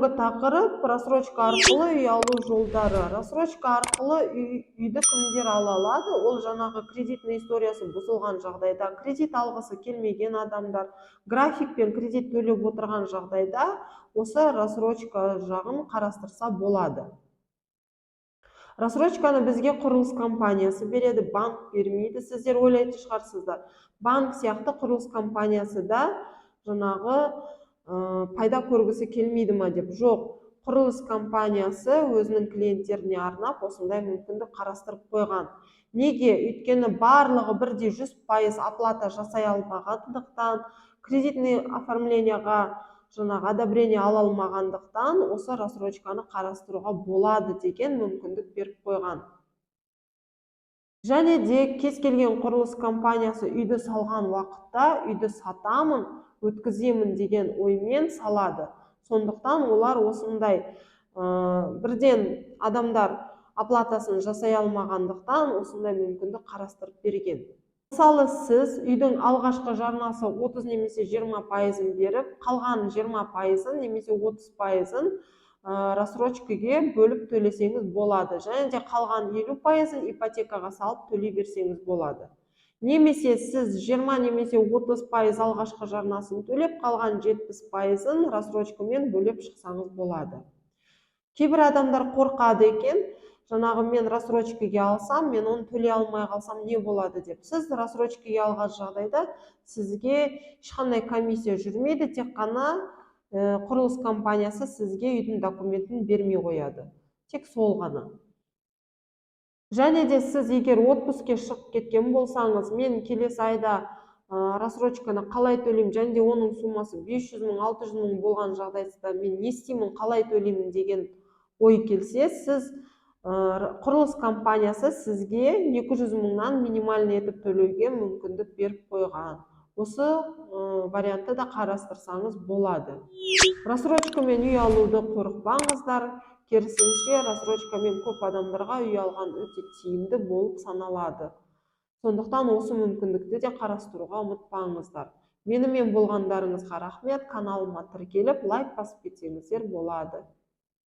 Бүгінгі тақырып рассрочка арқылы үй алу жолдары. Рассрочка арқылы үйді кімдер ала алады? Ол жаңағы кредитный историясы бұзылған жағдайда, кредит алғысы келмеген адамдар, графикпен кредит төлеп отырған жағдайда осы рассрочка жағын қарастырса болады. Рассрочканы бізге құрылыс компаниясы береді, банк бермейді. Сіздер ойлайтын шығарсыздар, банк сияқты құрылыс компаниясы да жаңағы пайда көргісі келмейді ма деп. Жоқ, құрылыс компаниясы өзінің клиенттеріне арнап осындай мүмкіндік қарастырып қойған. Неге? Өйткені барлығы бірдей 100% оплата жасай алмағандықтан, кредитный оформленияға жаңағы одобрение ала алмағандықтан осы рассрочканы қарастыруға болады деген мүмкіндік беріп қойған. Және де кез келген құрылыс компаниясы үйді салған уақытта үйді сатамын, өткіземін деген оймен салады. Сондықтан олар осындай бірден адамдар оплатасын жасай алмағандықтан осындай мүмкіндік қарастырып берген. Мысалы, сіз үйдің алғашқы жарнасы 30 немесе 20%-ын беріп, қалған 20%-ын немесе 30%-ын рассрочкаға бөліп төлесеңіз болады. Және де қалған 50%-ын ипотекаға салып төлей берсеңіз болады. Немесе сіз 20 немесе 30% алғашқы жарнасын төлеп, қалған 70%-ын рассрочкамен бөліп шықсаңыз болады. Кейбір адамдар қорқады екен, жаңағы мен рассрочкаға алсам, мен оны төлей алмай қалсам не болады деп. Сіз рассрочкаға алған жағдайда сізге ешқандай комиссия жүрмейді, тек қана құрылыс компаниясы сізге үйдің документін бермей қояды. Тек сол ғана. Және де сіз егер отпускке шығып кеткен болсаңыз, мен келесі айда рассрочканы қалай төлеймін, және де оның суммасы 500 мың, 600 мың болған жағдайда мен не істеймін, қалай төлеймін деген ой келсе, сіз құрылыс компаниясы сізге 200 мыңнан минимальный етіп төлеуге мүмкіндік беріп қойған. Осы вариантты да қарастырсаңыз болады. Рассрочкамен үй алуды қорықпаңыздар. Керісінше, рассрочкамен көп адамдарға үй алған өте тиімді болып саналады. Сондықтан осы мүмкіндікті де қарастыруға ұмытпаңыздар. Менімен болғандарыңызға рахмет. Каналыма тіркеліп, лайк басып кетсеңіздер болады.